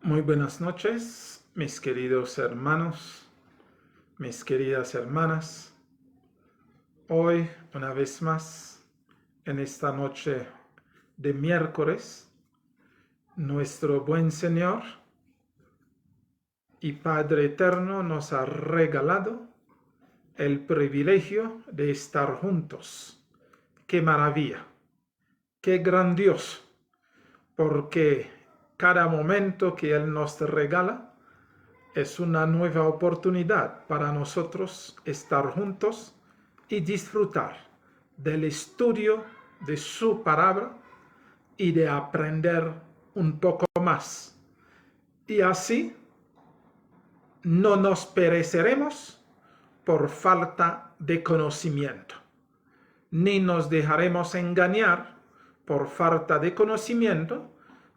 Muy buenas noches, mis queridos hermanos, mis queridas hermanas. Hoy, una vez más, en esta noche de miércoles, nuestro buen Señor y Padre Eterno nos ha regalado el privilegio de estar juntos. ¡Qué maravilla! ¡Qué grandioso! Porque cada momento que Él nos regala es una nueva oportunidad para nosotros estar juntos y disfrutar del estudio de su palabra y de aprender un poco más. Y así no nos pereceremos por falta de conocimiento, ni nos dejaremos engañar por falta de conocimiento,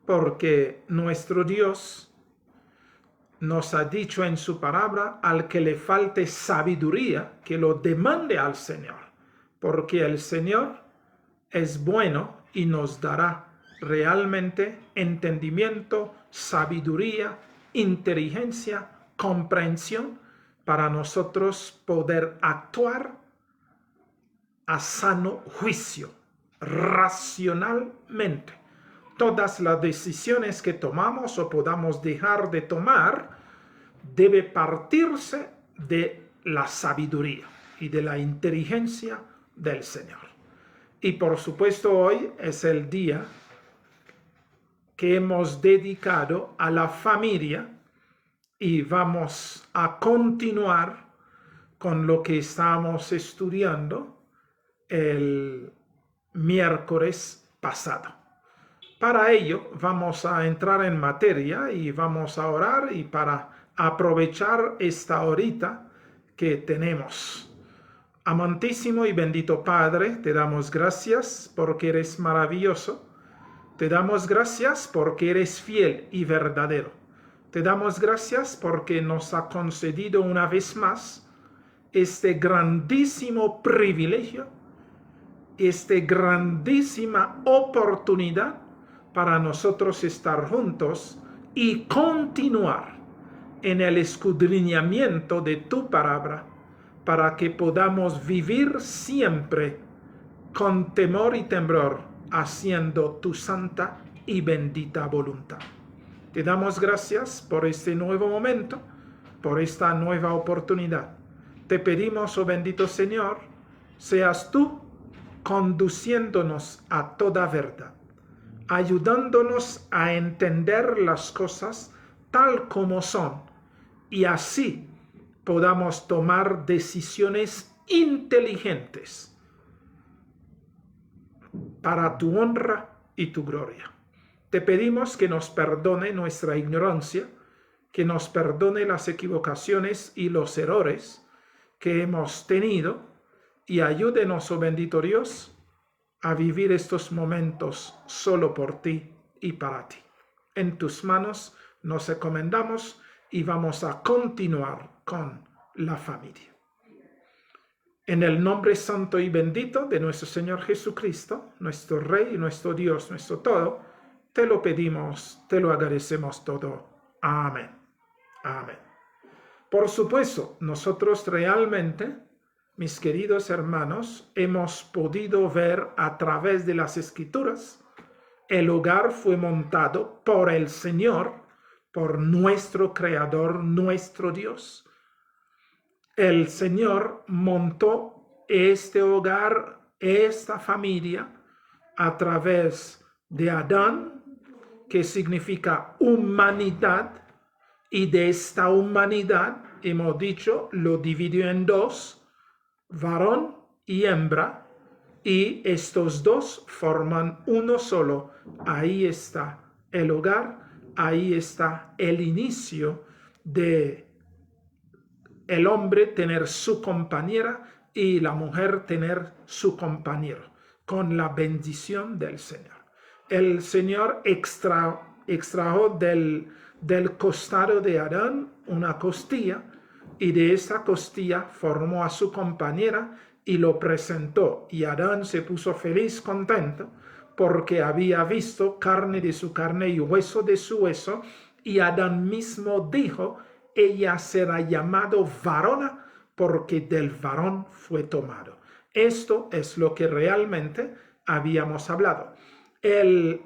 porque nuestro Dios nos ha dicho en su palabra: al que le falte sabiduría, que lo demande al Señor, porque el Señor es bueno y nos dará realmente entendimiento, sabiduría, inteligencia, comprensión para nosotros poder actuar a sano juicio, racionalmente. Todas las decisiones que tomamos o podamos dejar de tomar debe partirse de la sabiduría y de la inteligencia del Señor. Y por supuesto hoy es el día que hemos dedicado a la familia y vamos a continuar con lo que estamos estudiando el miércoles pasado. Para ello vamos a entrar en materia y vamos a orar y para aprovechar esta horita que tenemos. Amantísimo y bendito Padre, te damos gracias porque eres maravilloso. Te damos gracias porque eres fiel y verdadero. Te damos gracias porque nos ha concedido una vez más este grandísimo privilegio, esta grandísima oportunidad para nosotros estar juntos y continuar en el escudriñamiento de tu palabra, para que podamos vivir siempre con temor y temblor, haciendo tu santa y bendita voluntad. Te damos gracias por este nuevo momento, por esta nueva oportunidad. Te pedimos, oh bendito Señor, seas tú conduciéndonos a toda verdad, ayudándonos a entender las cosas tal como son, y así podamos tomar decisiones inteligentes para tu honra y tu gloria. Te pedimos que nos perdone nuestra ignorancia, que nos perdone las equivocaciones y los errores que hemos tenido, y ayúdenos, oh bendito Dios, a vivir estos momentos solo por ti y para ti. En tus manos nos encomendamos y vamos a continuar con la familia. En el nombre santo y bendito de nuestro Señor Jesucristo, nuestro Rey, nuestro Dios, nuestro todo, te lo pedimos, te lo agradecemos todo. Amén. Amén. Por supuesto, nosotros realmente, mis queridos hermanos, hemos podido ver a través de las Escrituras, el hogar fue montado por el Señor, por nuestro Creador, nuestro Dios. El Señor montó este hogar, esta familia, a través de Adán, que significa humanidad, y de esta humanidad, hemos dicho, lo dividió en dos, varón y hembra, y estos dos forman uno solo. Ahí está el hogar, ahí está el inicio de el hombre tener su compañera y la mujer tener su compañero, con la bendición del Señor. El Señor extrajo del costado de Adán una costilla, y de esa costilla formó a su compañera y lo presentó. Y Adán se puso feliz, contento, porque había visto carne de su carne y hueso de su hueso, y Adán mismo dijo, ella será llamado varona porque del varón fue tomado. Esto es lo que realmente habíamos hablado. El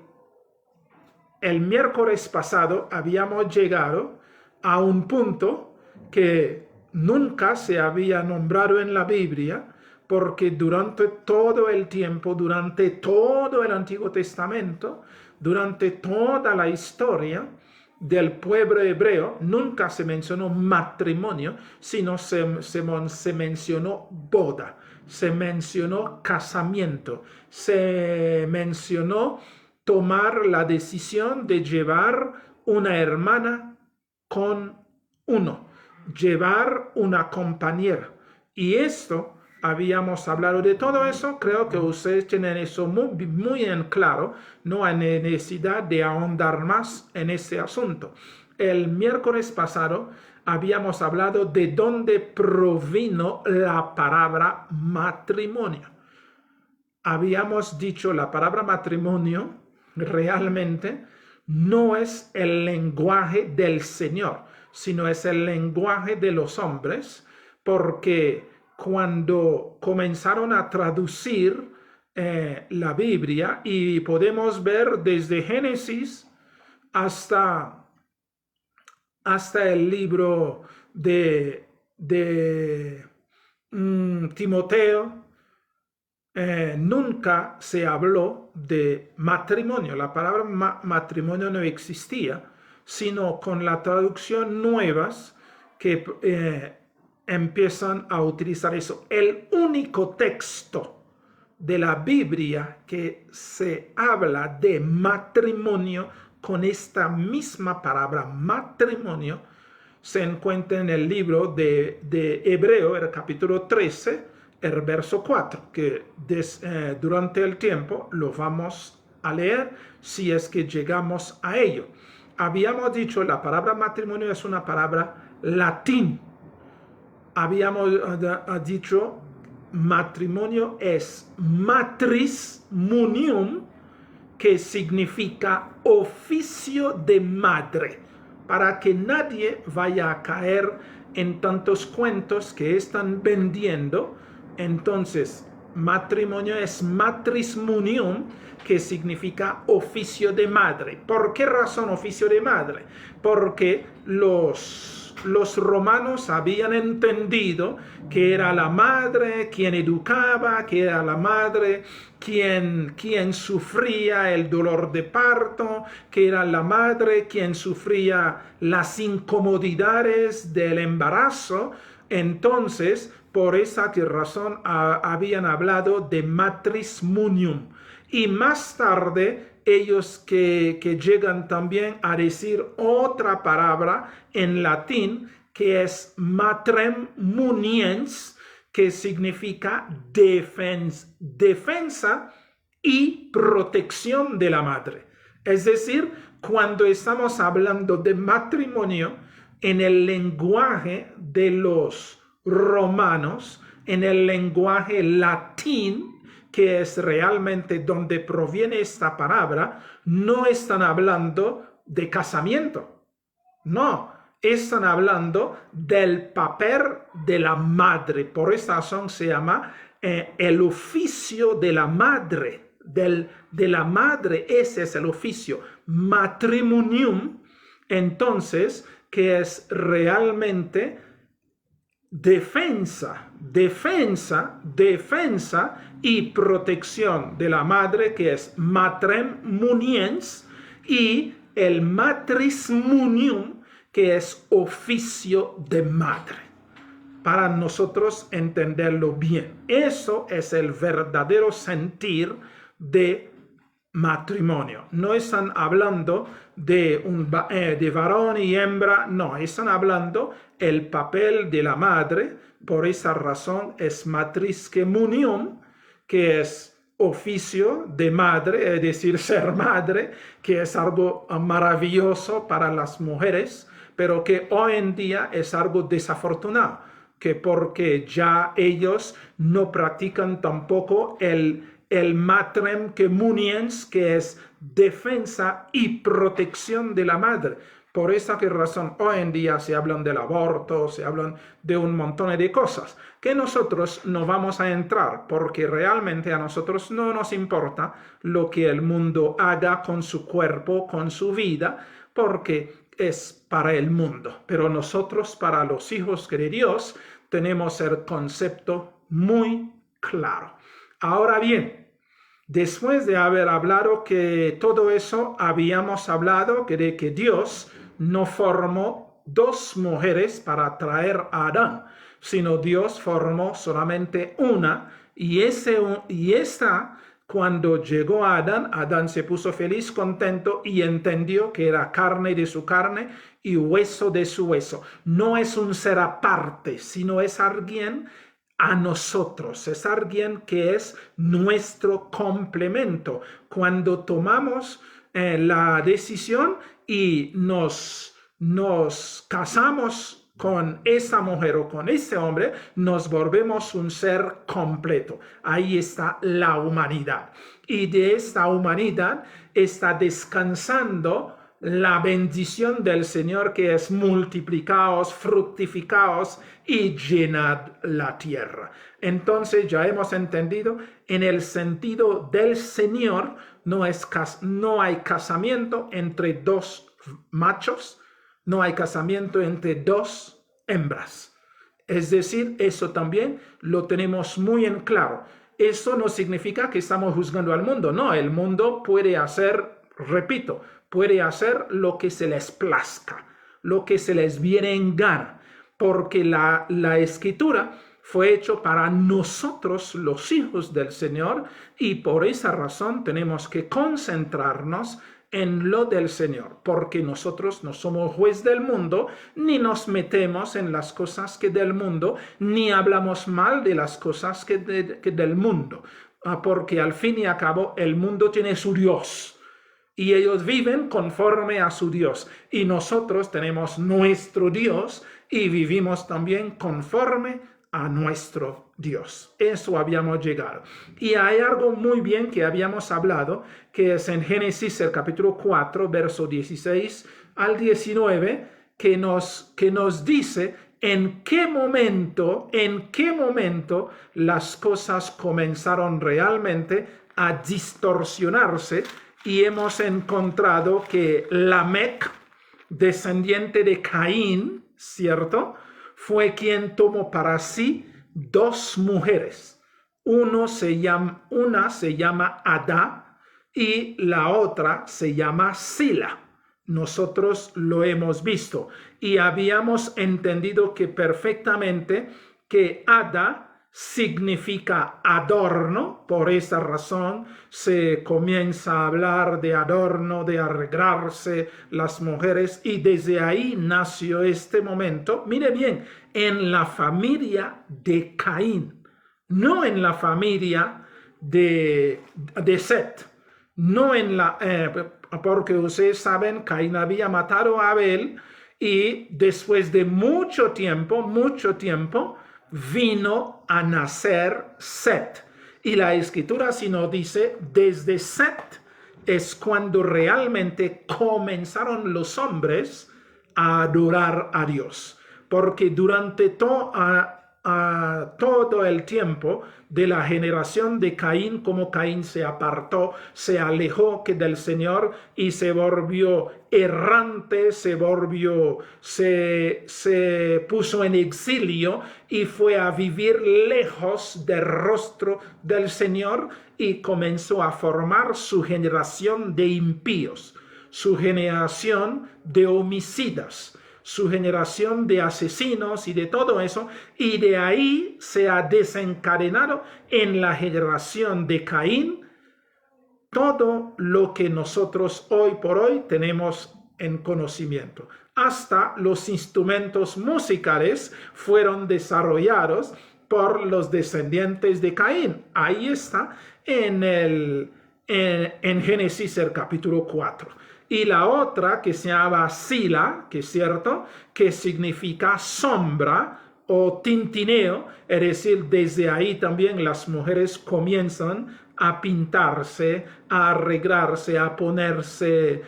miércoles pasado habíamos llegado a un punto que nunca se había nombrado en la Biblia, porque durante todo el tiempo, durante todo el Antiguo Testamento, durante toda la historia del pueblo hebreo, nunca se mencionó matrimonio, sino se mencionó boda, se mencionó casamiento, se mencionó tomar la decisión de llevar una hermana con uno, llevar una compañera. Y esto, habíamos hablado de todo eso, creo que ustedes tienen eso muy en claro, no hay necesidad de ahondar más en ese asunto. El miércoles pasado habíamos hablado de dónde provino la palabra matrimonio. Habíamos dicho la palabra matrimonio realmente no es el lenguaje del Señor, sino es el lenguaje de los hombres, porque cuando comenzaron a traducir la Biblia, y podemos ver desde Génesis hasta el libro de Timoteo, nunca se habló de matrimonio. La palabra matrimonio no existía, sino con la traducción nuevas que empiezan a utilizar eso. El único texto de la Biblia que se habla de matrimonio con esta misma palabra matrimonio se encuentra en el libro de Hebreo, el capítulo 13, el verso 4, que durante el tiempo lo vamos a leer si es que llegamos a ello. Habíamos dicho la palabra matrimonio es una palabra latín. Habíamos dicho matrimonio es matris munium, que significa oficio de madre, para que nadie vaya a caer en tantos cuentos que están vendiendo. Entonces, matrimonio es matris munium, que significa oficio de madre. ¿Por qué razón oficio de madre? Porque los romanos habían entendido que era la madre quien educaba, que era la madre quien sufría el dolor de parto, que era la madre quien sufría las incomodidades del embarazo. Entonces, por esa razón habían hablado de matris munium. Y más tarde, ellos que llegan también a decir otra palabra en latín, que es matrem muniens, que significa defensa y protección de la madre. Es decir, cuando estamos hablando de matrimonio en el lenguaje de los romanos, en el lenguaje latín, que es realmente donde proviene esta palabra, no están hablando de casamiento. No, están hablando del papel de la madre. Por esta razón se llama el oficio de la madre. De la madre, ese es el oficio. Matrimonium, entonces, que es realmente defensa y protección de la madre, que es matrem muniens, y el matris munium, que es oficio de madre. Para nosotros entenderlo bien, eso es el verdadero sentir de matrimonio. No están hablando de varón y hembra, no, están hablando el papel de la madre. Por esa razón es matrisque munium, que es oficio de madre, es decir, ser madre, que es algo maravilloso para las mujeres, pero que hoy en día es algo desafortunado, que porque ya ellos no practican tampoco el matrem que muniens, que es defensa y protección de la madre, Por esa razón hoy en día se hablan del aborto, se hablan de un montón de cosas que nosotros no vamos a entrar porque realmente a nosotros no nos importa lo que el mundo haga con su cuerpo, con su vida, porque es para el mundo. Pero nosotros, para los hijos de Dios, tenemos el concepto muy claro. Ahora bien, después de haber hablado que todo eso, habíamos hablado de que Dios no formó dos mujeres para traer a Adán, sino Dios formó solamente una, y esta, cuando llegó a Adán, Adán se puso feliz, contento y entendió que era carne de su carne y hueso de su hueso. No es un ser aparte, sino es alguien a nosotros, es alguien que es nuestro complemento. Cuando tomamos la decisión y nos casamos con esa mujer o con ese hombre, nos volvemos un ser completo. Ahí está la humanidad. Y de esta humanidad está descansando la bendición del Señor, que es multiplicaos, fructificaos y llenad la tierra. Entonces ya hemos entendido, en el sentido del Señor no hay casamiento entre dos machos, no hay casamiento entre dos hembras. Es decir, eso también lo tenemos muy en claro. Eso no significa que estamos juzgando al mundo. No, el mundo puede hacer, repito, puede hacer lo que se les plazca, lo que se les viene en gana, porque la Escritura fue hecho para nosotros, los hijos del Señor, y por esa razón tenemos que concentrarnos en lo del Señor, porque nosotros no somos juez del mundo, ni nos metemos en las cosas que del mundo, ni hablamos mal de las cosas que del mundo, porque al fin y al cabo el mundo tiene su Dios, y ellos viven conforme a su Dios, y nosotros tenemos nuestro Dios, y vivimos también conforme a nuestro Dios. Eso habíamos llegado. Y hay algo muy bien que habíamos hablado, que es en Génesis el capítulo 4, verso 16 al 19, que nos dice en qué momento las cosas comenzaron realmente a distorsionarse, y hemos encontrado que Lamec, descendiente de Caín, ¿cierto?, fue quien tomó para sí dos mujeres. Una se llama Adá y la otra se llama Sila. Nosotros lo hemos visto y habíamos entendido que perfectamente que Adá significa adorno. Por esa razón se comienza a hablar de adorno, de arreglarse las mujeres, y desde ahí nació este momento. Mire bien, en la familia de Caín, no en la familia de Set, no en la porque ustedes saben, Caín había matado a Abel, y después de mucho tiempo vino a nacer Set. Y la Escritura sí nos dice, desde Set es cuando realmente comenzaron los hombres a adorar a Dios. Porque durante todo el tiempo de la generación de Caín, como Caín se apartó, se alejó del Señor y se volvió errante, se puso en exilio y fue a vivir lejos del rostro del Señor, y comenzó a formar su generación de impíos, su generación de homicidas, su generación de asesinos y de todo eso, y de ahí se ha desencadenado en la generación de Caín todo lo que nosotros hoy por hoy tenemos en conocimiento. Hasta los instrumentos musicales fueron desarrollados por los descendientes de Caín. Ahí está en Génesis el capítulo 4. Y la otra, que se llama Sila, que es cierto, que significa sombra o tintineo, es decir, desde ahí también las mujeres comienzan a pintarse, a arreglarse, a ponerse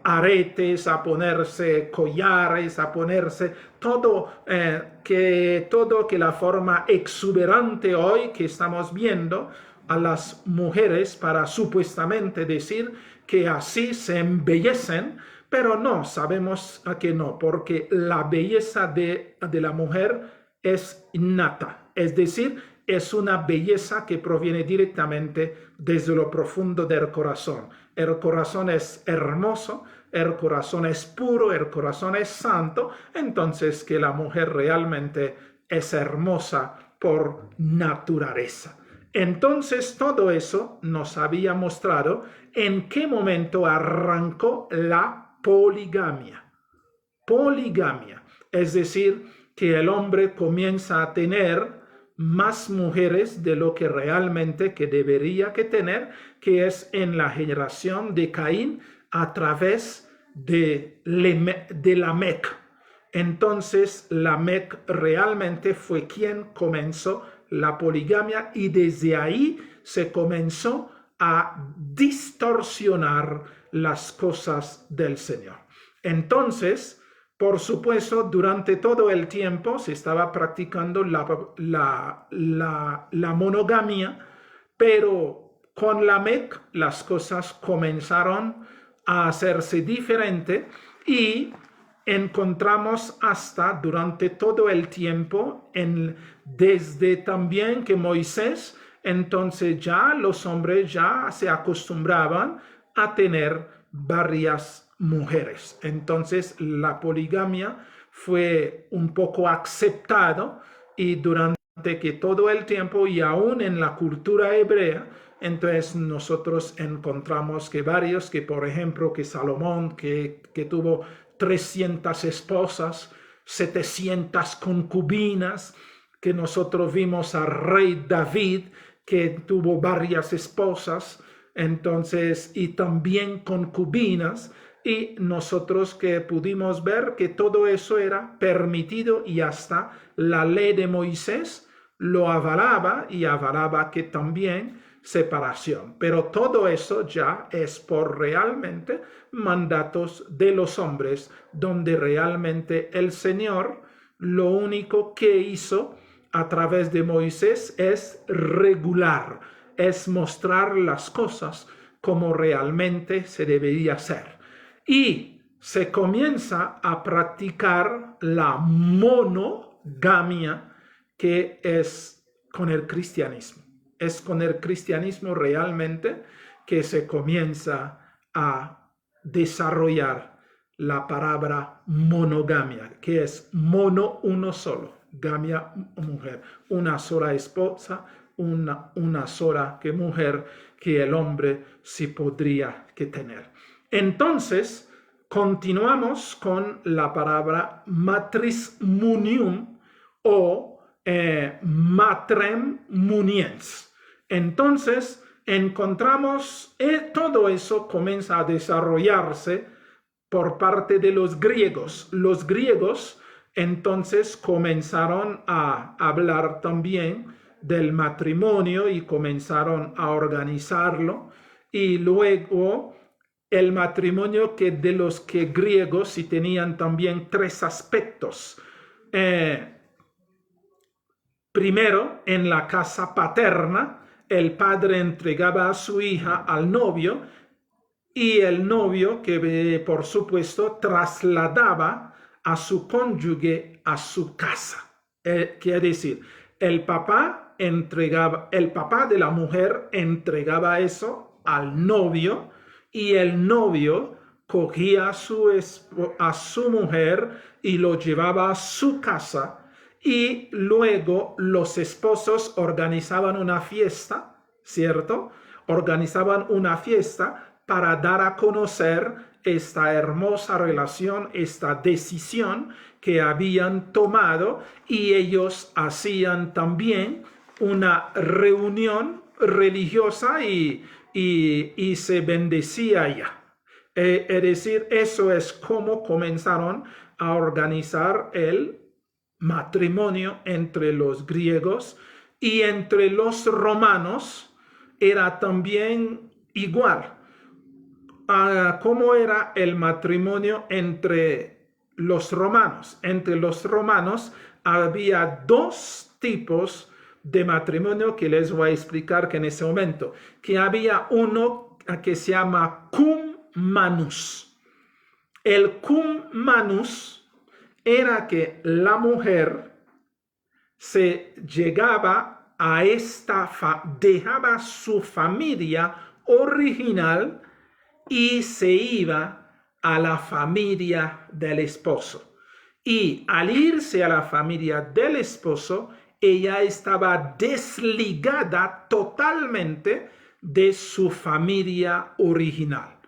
aretes, a ponerse collares, a ponerse todo que la forma exuberante hoy que estamos viendo a las mujeres para supuestamente decir que así se embellecen, pero no, sabemos que no, porque la belleza de la mujer es innata, es decir, es una belleza que proviene directamente desde lo profundo del corazón. El corazón es hermoso, el corazón es puro, el corazón es santo, entonces que la mujer realmente es hermosa por naturaleza. Entonces todo eso nos había mostrado en qué momento arrancó la poligamia. Poligamia, es decir, que el hombre comienza a tener más mujeres de lo que realmente que debería que tener, que es en la generación de Caín a través de Lamec. Entonces Lamec realmente fue quien comenzó la poligamia y desde ahí se comenzó a distorsionar las cosas del Señor. Entonces, por supuesto, durante todo el tiempo se estaba practicando la monogamia, pero con Lamec las cosas comenzaron a hacerse diferente y encontramos hasta durante todo el tiempo, desde también que Moisés, entonces ya los hombres ya se acostumbraban a tener varias mujeres. Entonces la poligamia fue un poco aceptado y durante que todo el tiempo y aún en la cultura hebrea, entonces nosotros encontramos que varios, que por ejemplo que Salomón, que tuvo 300 esposas, 700 concubinas, que nosotros vimos al rey David, que tuvo varias esposas, entonces, y también concubinas, y nosotros que pudimos ver que todo eso era permitido y hasta la ley de Moisés lo avalaba y avalaba que también separación. Pero todo eso ya es por realmente mandatos de los hombres, donde realmente el Señor lo único que hizo a través de Moisés es regular, es mostrar las cosas como realmente se debería hacer. Y se comienza a practicar la monogamia, que es con el cristianismo. Es con el cristianismo realmente que se comienza a desarrollar la palabra monogamia, que es mono, uno solo, gamia, mujer, una sola esposa, una sola que mujer que el hombre sí podría que tener. Entonces, continuamos con la palabra matrimonium o matrem muniens. Entonces, encontramos todo eso comienza a desarrollarse por parte de los griegos. Los griegos entonces comenzaron a hablar también del matrimonio y comenzaron a organizarlo, y luego el matrimonio que de los que griegos sí tenían también tres aspectos. Primero, en la casa paterna, el padre entregaba a su hija al novio y el novio que por supuesto trasladaba a su cónyuge a su casa. Quiere decir, el papá de la mujer entregaba eso al novio y el novio cogía a su mujer y lo llevaba a su casa, y luego los esposos organizaban una fiesta, ¿cierto? Organizaban una fiesta para dar a conocer esta hermosa relación, esta decisión que habían tomado, y ellos hacían también una reunión religiosa y se bendecía ya. Es decir, eso es como comenzaron a organizar el matrimonio entre los griegos, y entre los romanos era también igual. cómo era el matrimonio entre los romanos. Entre los romanos había dos tipos de matrimonio que les voy a explicar que en ese momento, que había uno que se llama cum manus. El cum manus era que la mujer se llegaba a dejaba su familia original y se iba a la familia del esposo. Y al irse a la familia del esposo, ella estaba desligada totalmente de su familia original.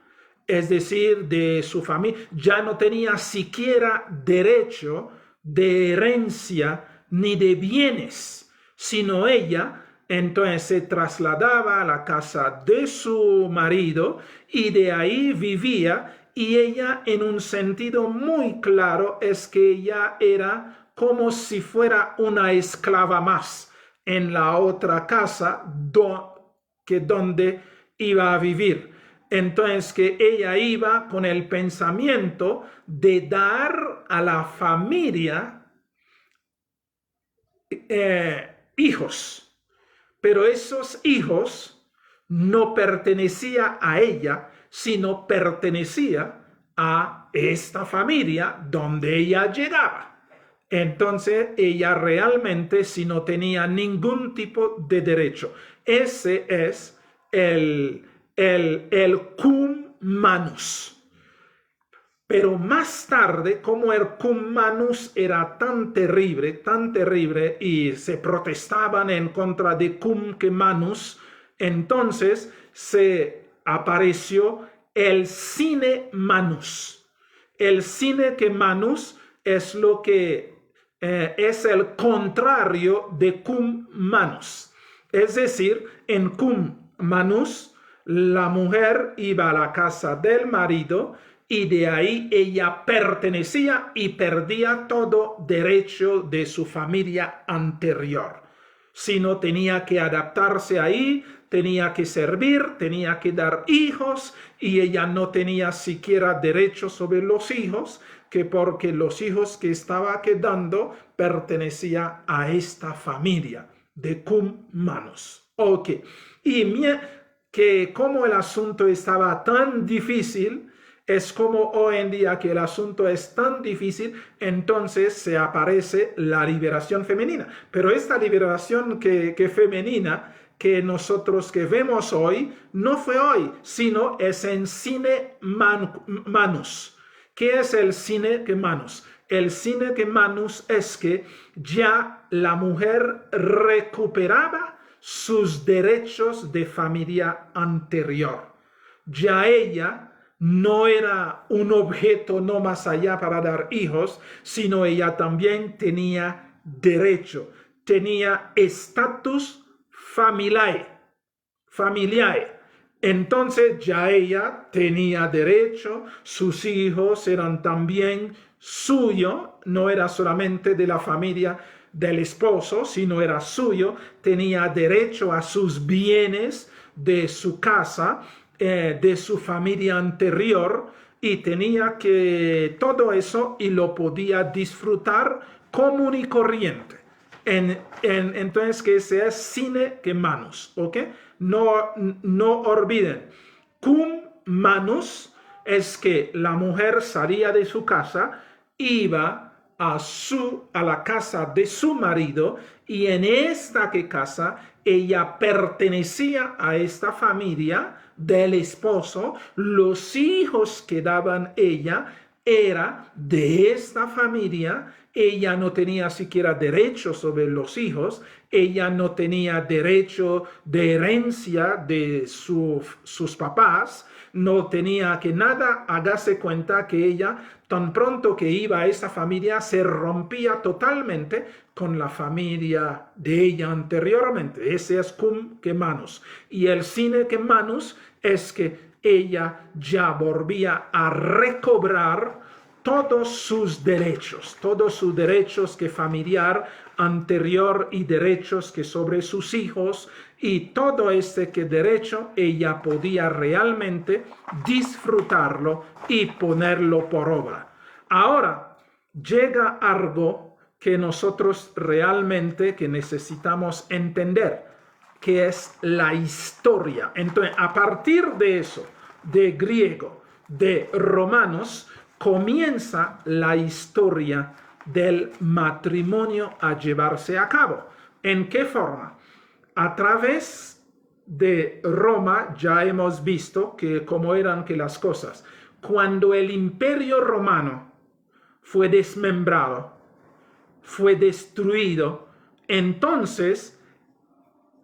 Es decir, de su familia, ya no tenía siquiera derecho de herencia ni de bienes, sino ella entonces se trasladaba a la casa de su marido y de ahí vivía, y ella en un sentido muy claro es que ella era como si fuera una esclava más en la otra casa donde iba a vivir. Entonces que ella iba con el pensamiento de dar a la familia hijos, pero esos hijos no pertenecían a ella, sino pertenecía a esta familia donde ella llegaba. Entonces ella realmente si no tenía ningún tipo de derecho. Ese es el cum manus. Pero más tarde, como el cum manus era tan terrible y se protestaban en contra de cum manus, entonces se apareció el sine manus. El sine manus es lo que es el contrario de cum manus. Es decir, en cum manus, la mujer iba a la casa del marido y de ahí ella pertenecía y perdía todo derecho de su familia anterior. Sino tenía que adaptarse ahí, tenía que servir, tenía que dar hijos, y ella no tenía siquiera derecho sobre los hijos, que porque los hijos que estaba quedando pertenecían a esta familia de cum manus. Ok, y que como el asunto estaba tan difícil, es como hoy en día que el asunto es tan difícil, entonces se aparece la liberación femenina. Pero esta liberación que femenina que nosotros que vemos hoy, no fue hoy, sino es en sine manus. ¿Qué es el sine manus? El sine manus es que ya la mujer recuperaba sus derechos de familia anterior. Ya ella no era un objeto no más allá para dar hijos, sino ella también tenía derecho, tenía estatus familiae. Entonces ya ella tenía derecho, sus hijos eran también suyo, no era solamente de la familia del esposo, sino era suyo, tenía derecho a sus bienes de su casa, de su familia anterior, y tenía que todo eso y lo podía disfrutar común y corriente. Entonces que ese es sine manus, ¿ok? No olviden, cum manus es que la mujer salía de su casa, iba a la casa de su marido, y en esta casa ella pertenecía a esta familia del esposo, los hijos que daban ella era de esta familia, ella no tenía siquiera derecho sobre los hijos, ella no tenía derecho de herencia de sus papás, no tenía que nada. Hágase cuenta que ella, tan pronto que iba a esa familia, se rompía totalmente con la familia de ella anteriormente. Ese es cum manus. Y el sine manus es que ella ya volvía a recobrar todos sus derechos que familiar anterior y derechos que sobre sus hijos y todo que derecho ella podía realmente disfrutarlo y ponerlo por obra. Ahora llega algo que nosotros realmente que necesitamos entender, que es la historia. Entonces, a partir de eso, de griego, de romanos, comienza la historia del matrimonio a llevarse a cabo. ¿En qué forma? A través de Roma ya hemos visto que cómo eran que las cosas. Cuando el imperio romano fue desmembrado, fue destruido, entonces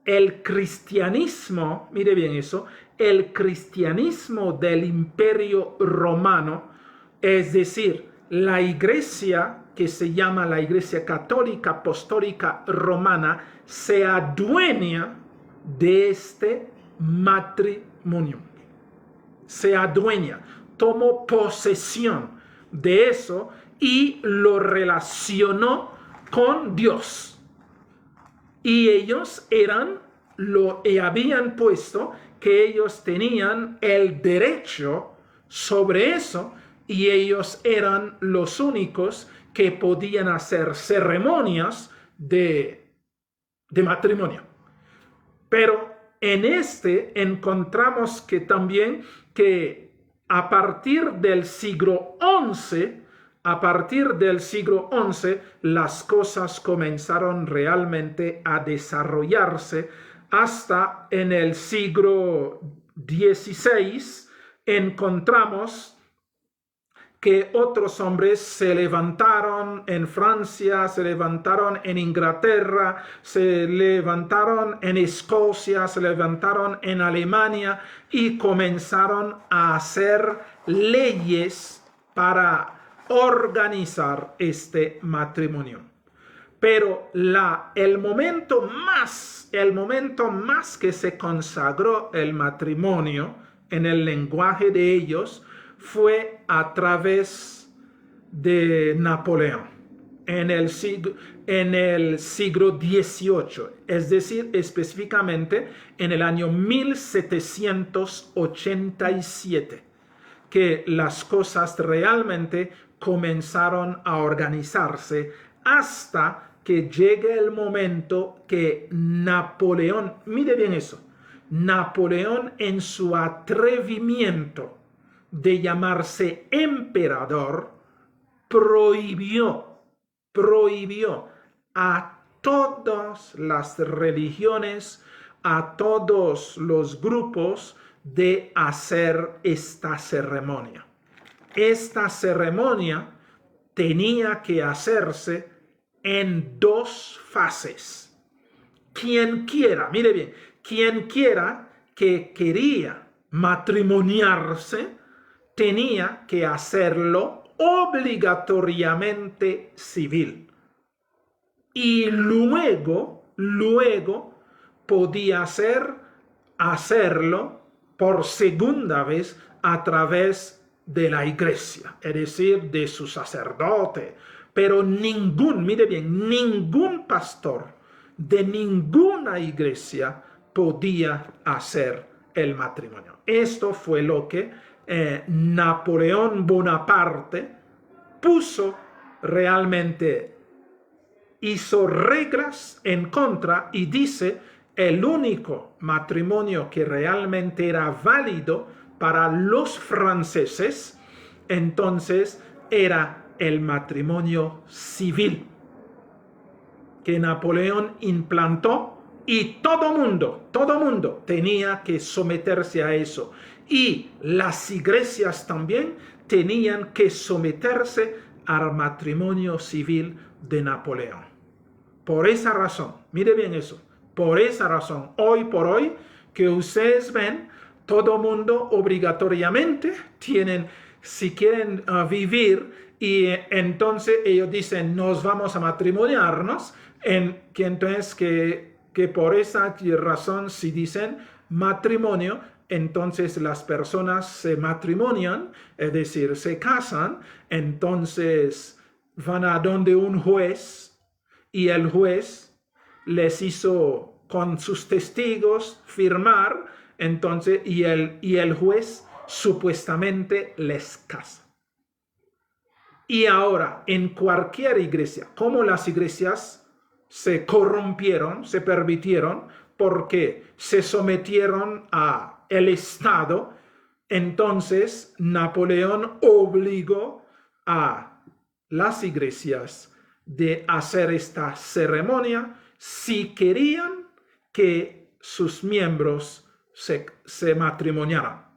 el cristianismo, mire bien eso, el cristianismo del imperio romano, es decir, la iglesia que se llama la iglesia católica apostólica romana, se adueña de este matrimonio. Se adueña, tomó posesión de eso y lo relacionó con Dios. Y ellos habían puesto que ellos tenían el derecho sobre eso y ellos eran los únicos que podían hacer ceremonias de matrimonio. Pero en encontramos que también que a partir del siglo XI, las cosas comenzaron realmente a desarrollarse hasta en el siglo XVI. Encontramos que otros hombres se levantaron en Francia, se levantaron en Inglaterra, se levantaron en Escocia, se levantaron en Alemania y comenzaron a hacer leyes para organizar este matrimonio. Pero el momento más que se consagró el matrimonio en el lenguaje de ellos fue a través de Napoleón en el siglo XVIII, es decir, específicamente en el año 1787, que las cosas realmente comenzaron a organizarse hasta que llegue el momento que Napoleón, mire bien eso, Napoleón en su atrevimiento de llamarse emperador, prohibió a todas las religiones, a todos los grupos de hacer esta ceremonia. Esta ceremonia tenía que hacerse en 2 fases. Quien quiera, mire bien, quien quiera que quería matrimoniarse, tenía que hacerlo obligatoriamente civil. Y luego podía hacerlo por segunda vez a través de la iglesia, es decir, de su sacerdote. Pero ningún pastor de ninguna iglesia podía hacer el matrimonio. Esto fue lo que Napoleón Bonaparte hizo reglas en contra y dice el único matrimonio que realmente era válido para los franceses entonces era el matrimonio civil que Napoleón implantó y todo mundo tenía que someterse a eso. Y las iglesias también tenían que someterse al matrimonio civil de Napoleón. Por esa razón, mire bien eso, por esa razón, hoy por hoy, que ustedes ven, todo mundo obligatoriamente tienen, si quieren vivir, y entonces ellos dicen, nos vamos a matrimoniarnos, entonces que por esa razón, si dicen matrimonio, entonces las personas se matrimonian, es decir, se casan, entonces van a donde un juez y el juez les hizo con sus testigos firmar, entonces, y el juez supuestamente les casa. Y ahora, en cualquier iglesia, como las iglesias se corrompieron, se permitieron, porque se sometieron a el Estado, entonces Napoleón obligó a las iglesias de hacer esta ceremonia si querían que sus miembros se matrimoniaran.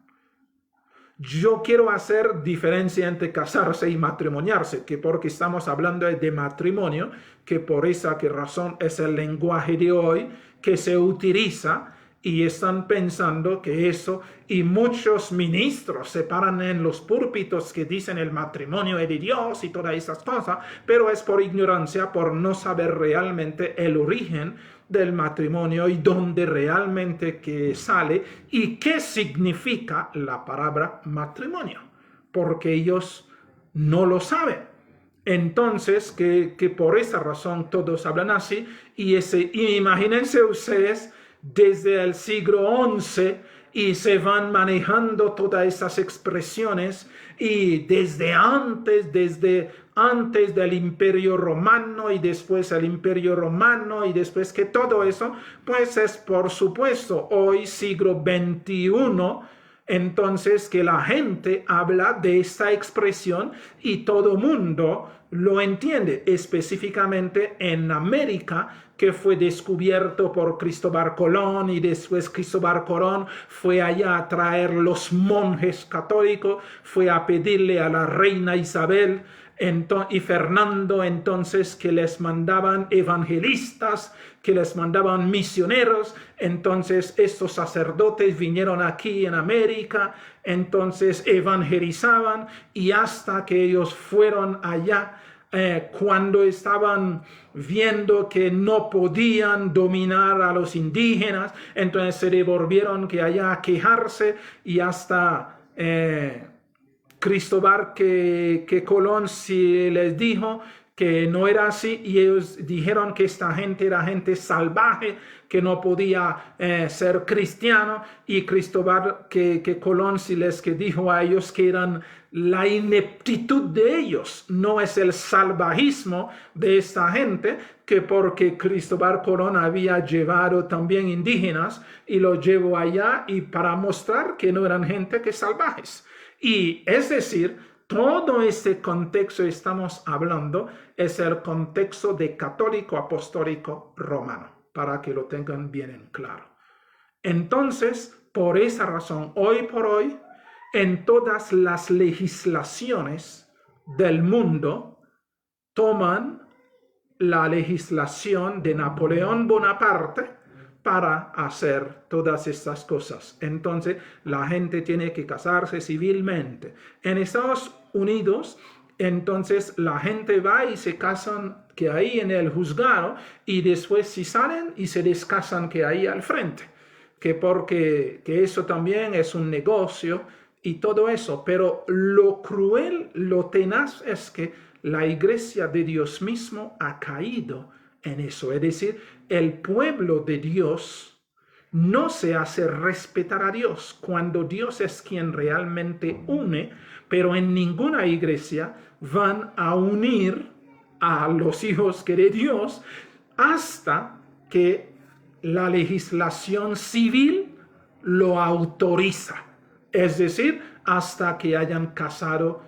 Yo quiero hacer diferencia entre casarse y matrimoniarse, que porque estamos hablando de matrimonio, que por esa razón es el lenguaje de hoy que se utiliza, y están pensando que eso, y muchos ministros se paran en los púlpitos que dicen el matrimonio es de Dios y todas esas cosas, pero es por ignorancia, por no saber realmente el origen del matrimonio y dónde realmente que sale y qué significa la palabra matrimonio, porque ellos no lo saben. Entonces, que por esa razón todos hablan así, y imagínense ustedes desde el siglo XI y se van manejando todas esas expresiones, y desde antes del Imperio Romano y después el Imperio Romano y después que todo eso, pues es por supuesto hoy siglo XXI, entonces que la gente habla de esta expresión y todo mundo lo entiende, específicamente en América, que fue descubierto por Cristóbal Colón, y después Cristóbal Colón fue allá a traer los monjes católicos, fue a pedirle a la reina Isabel y Fernando entonces que les mandaban evangelistas, que les mandaban misioneros. Entonces estos sacerdotes vinieron aquí en América, entonces evangelizaban, y hasta que ellos fueron allá, cuando estaban viendo que no podían dominar a los indígenas, entonces se devolvieron que allá a quejarse, y hasta Cristóbal que Colón sí les dijo que no era así, y ellos dijeron que esta gente era gente salvaje, que no podía ser cristiano, y Cristóbal que Colón sí les que dijo a ellos que eran la ineptitud de ellos, no es el salvajismo de esta gente, que porque Cristóbal Colón había llevado también indígenas y los llevó allá, y para mostrar que no eran gente que salvajes. Y es decir, todo este contexto estamos hablando es el contexto de católico apostólico romano, para que lo tengan bien en claro. Entonces, por esa razón, hoy por hoy, en todas las legislaciones del mundo, toman la legislación de Napoleón Bonaparte para hacer todas estas cosas. Entonces, la gente tiene que casarse civilmente. En Estados Unidos, entonces la gente va y se casan que ahí en el juzgado, y después si salen y se descasan que ahí al frente, que porque que eso también es un negocio y todo eso. Pero lo cruel, lo tenaz es que la iglesia de Dios mismo ha caído en eso. Es decir, el pueblo de Dios no se hace respetar a Dios cuando Dios es quien realmente une, pero en ninguna iglesia van a unir a los hijos de Dios hasta que la legislación civil lo autoriza. Es decir, hasta que hayan casado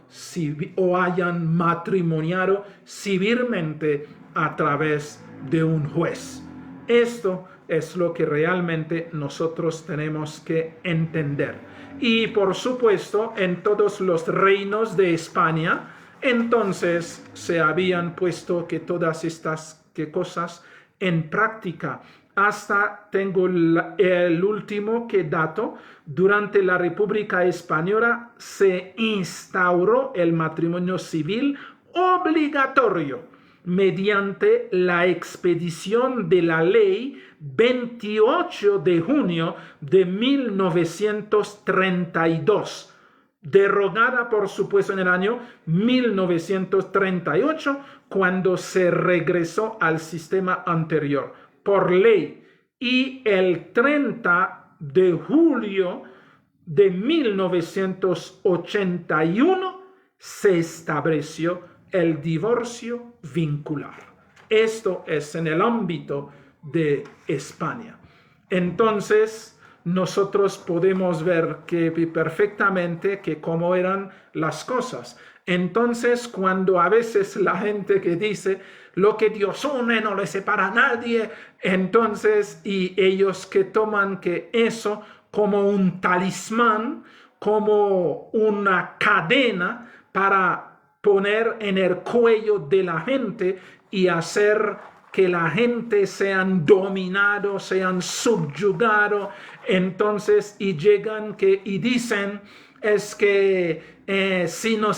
o hayan matrimoniado civilmente a través de un juez. Esto es lo que realmente nosotros tenemos que entender. Y por supuesto, en todos los reinos de España, entonces se habían puesto que todas estas cosas en práctica. Hasta tengo el último dato. Durante la República Española se instauró el matrimonio civil obligatorio mediante la expedición de la ley 28 de junio de 1932, derogada por supuesto en el año 1938, cuando se regresó al sistema anterior por ley. y el 30 de julio de 1981 se estableció el divorcio vincular. Esto es en el ámbito de España. Entonces, nosotros podemos ver que perfectamente que cómo eran las cosas. Entonces, cuando a veces la gente que dice lo que Dios une no le separa a nadie, entonces, y ellos que toman que eso como un talismán, como una cadena para poner en el cuello de la gente y hacer que la gente sean dominados, sean subyugados, entonces, y llegan y dicen, es que si no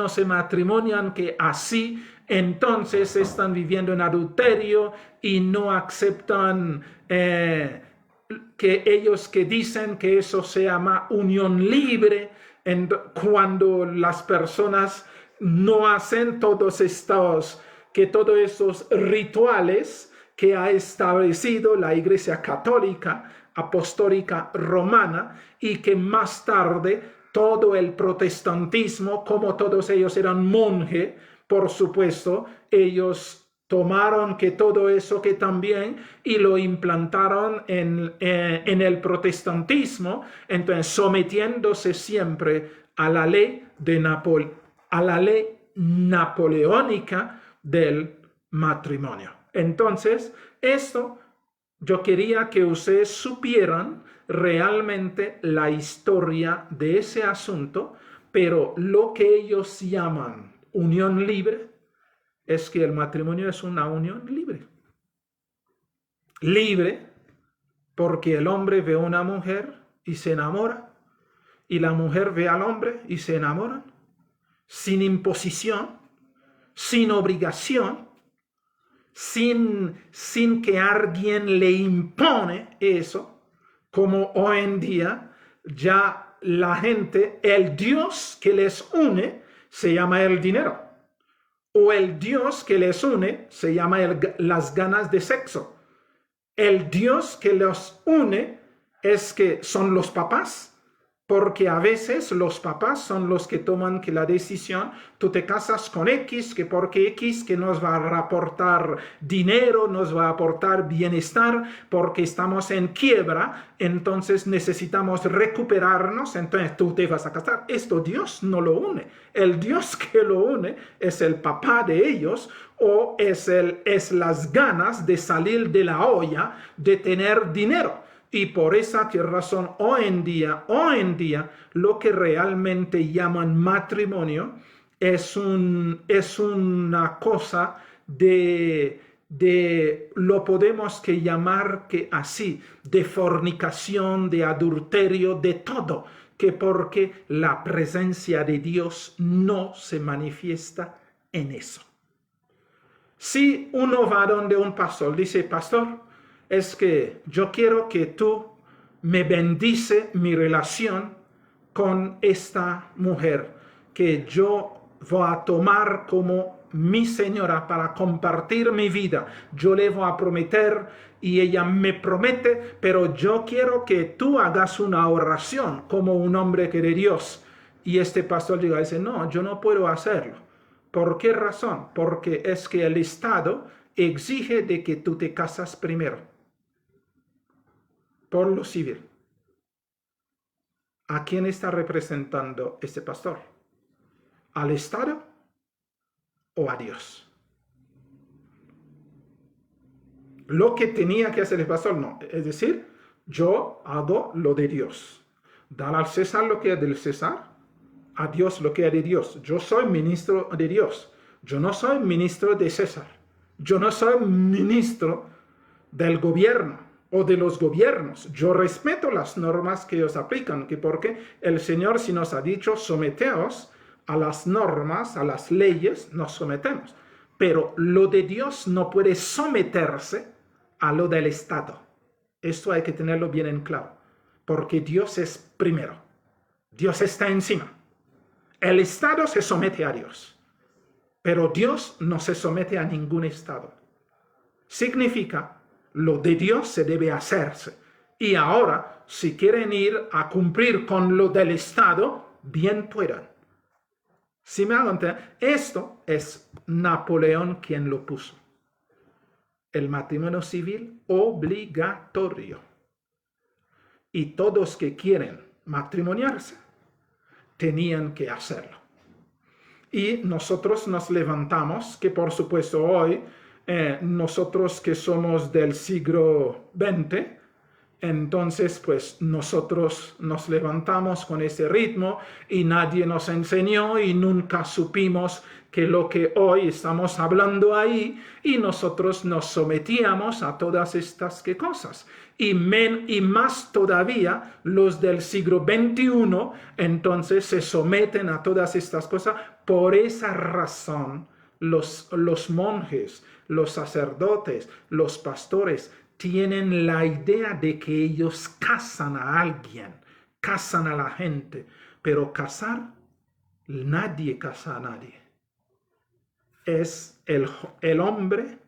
se matrimonian que así, entonces están viviendo en adulterio y no aceptan que ellos que dicen que eso se llama unión libre, cuando las personas no hacen todos esos rituales que ha establecido la Iglesia Católica Apostólica Romana, y que más tarde todo el protestantismo, como todos ellos eran monjes, por supuesto, ellos tomaron que todo eso que también y lo implantaron en el protestantismo, entonces sometiéndose siempre a la ley napoleónica del matrimonio. Entonces, esto yo quería que ustedes supieran realmente la historia de ese asunto, pero lo que ellos llaman unión libre es que el matrimonio es una unión libre. Libre porque el hombre ve a una mujer y se enamora, y la mujer ve al hombre y se enamoran, sin imposición, sin obligación, sin que alguien le impone eso, como hoy en día ya la gente, el Dios que les une se llama el dinero, o el Dios que les une se llama las ganas de sexo. El Dios que los une es que son los papás, porque a veces los papás son los que toman que la decisión, tú te casas con X, que porque X que nos va a aportar dinero, nos va a aportar bienestar, porque estamos en quiebra, entonces necesitamos recuperarnos, entonces tú te vas a casar. Esto Dios no lo une. El Dios que lo une es el papá de ellos, o es las ganas de salir de la olla, de tener dinero. Y por esa razón hoy en día, lo que realmente llaman matrimonio es una cosa lo podemos que llamar que así, de fornicación, de adulterio, de todo, que porque la presencia de Dios no se manifiesta en eso. Si uno va donde un pastor, dice, pastor, es que yo quiero que tú me bendice mi relación con esta mujer que yo voy a tomar como mi señora para compartir mi vida. Yo le voy a prometer y ella me promete, pero yo quiero que tú hagas una oración como un hombre que de Dios. Y este pastor llega y dice, no, yo no puedo hacerlo. ¿Por qué razón? Porque es que el Estado exige de que tú te casas primero. Por lo civil. ¿A quién está representando este pastor? ¿Al Estado o a Dios? Lo que tenía que hacer el pastor, no. Es decir, yo hago lo de Dios. Dar al César lo que es del César, a Dios lo que es de Dios. Yo soy ministro de Dios. Yo no soy ministro de César. Yo no soy ministro del gobierno o de los gobiernos. Yo respeto las normas que ellos aplican, que porque el Señor sí nos ha dicho, someteos a las normas, a las leyes, nos sometemos. Pero lo de Dios no puede someterse a lo del Estado. Esto hay que tenerlo bien en claro, porque Dios es primero. Dios está encima. El Estado se somete a Dios, pero Dios no se somete a ningún Estado. Significa Lo de Dios se debe hacerse. Y ahora, si quieren ir a cumplir con lo del Estado, bien puedan. Si me hago entender, esto es Napoleón quien lo puso. El matrimonio civil obligatorio. Y todos que quieren matrimoniarse tenían que hacerlo. Y nosotros nos levantamos, que por supuesto hoy, nosotros que somos del siglo XX, entonces pues nosotros nos levantamos con ese ritmo y nadie nos enseñó y nunca supimos que lo que hoy estamos hablando ahí, y nosotros nos sometíamos a todas estas cosas. Y más todavía los del siglo XXI, entonces se someten a todas estas cosas. Por esa razón, los monjes, los sacerdotes, los pastores, tienen la idea de que ellos casan a alguien, casan a la gente, pero casar, nadie casa a nadie. Es el hombre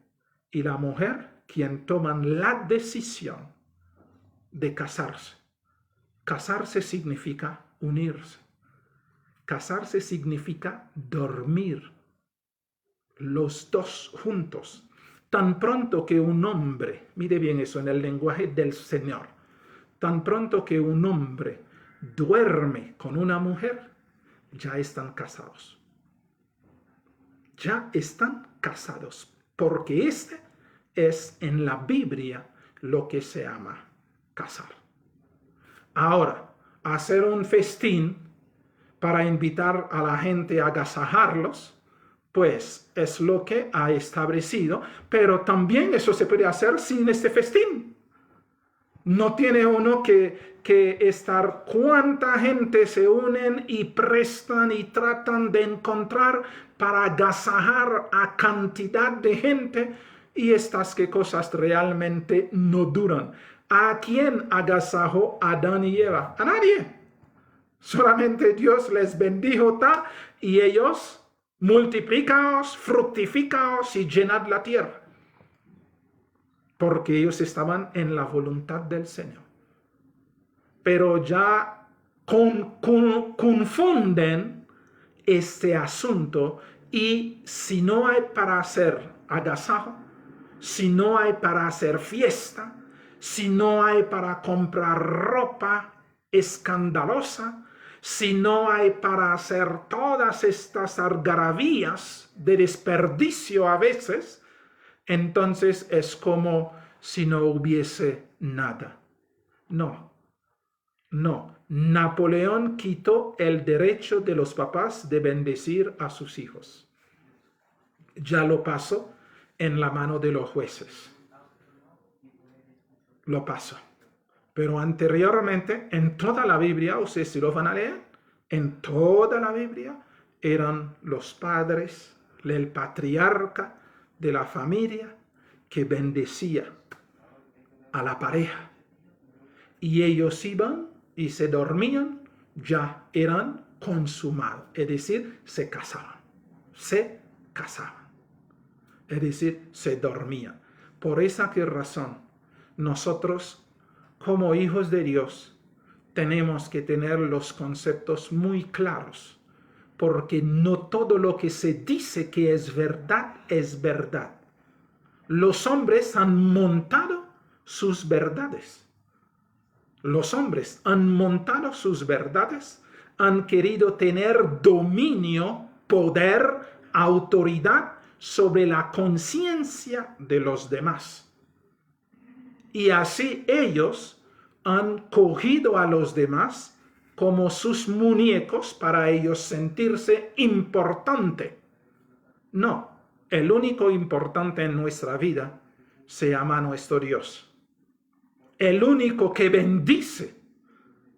y la mujer quien toman la decisión de casarse. Casarse significa unirse. Casarse significa dormir los dos juntos. Tan pronto que un hombre, mire bien eso en el lenguaje del Señor, tan pronto que un hombre duerme con una mujer, ya están casados. Ya están casados, porque este es en la Biblia lo que se llama casar. Ahora, hacer un festín para invitar a la gente a agasajarlos, pues es lo que ha establecido, pero también eso se puede hacer sin este festín. No tiene uno que estar cuánta gente se unen y prestan y tratan de encontrar para agasajar a cantidad de gente, y estas cosas realmente no duran. ¿A quién agasajó Adán y Eva? A nadie. Solamente Dios les bendijo y ellos multiplicaos, fructificaos y llenad la tierra. Porque ellos estaban en la voluntad del Señor. Pero ya confunden este asunto, y si no hay para hacer agasajo, si no hay para hacer fiesta, si no hay para comprar ropa escandalosa, si no hay para hacer todas estas algarabías de desperdicio a veces, entonces es como si no hubiese nada. No. Napoleón quitó el derecho de los papás de bendecir a sus hijos. Ya lo pasó en la mano de los jueces. Lo pasó. Pero anteriormente, en toda la Biblia, ustedes si lo van a leer, en toda la Biblia eran los padres, el patriarca de la familia que bendecía a la pareja. Y ellos iban y se dormían, ya eran consumados. Es decir, se casaban. Es decir, se dormían. Por esa razón, nosotros, como hijos de Dios, tenemos que tener los conceptos muy claros, porque no todo lo que se dice que es verdad, es verdad. Los hombres han montado sus verdades. Los hombres han montado sus verdades, han querido tener dominio, poder, autoridad sobre la conciencia de los demás. Y así ellos han cogido a los demás como sus muñecos para ellos sentirse importante. No, el único importante en nuestra vida se llama nuestro Dios. El único que bendice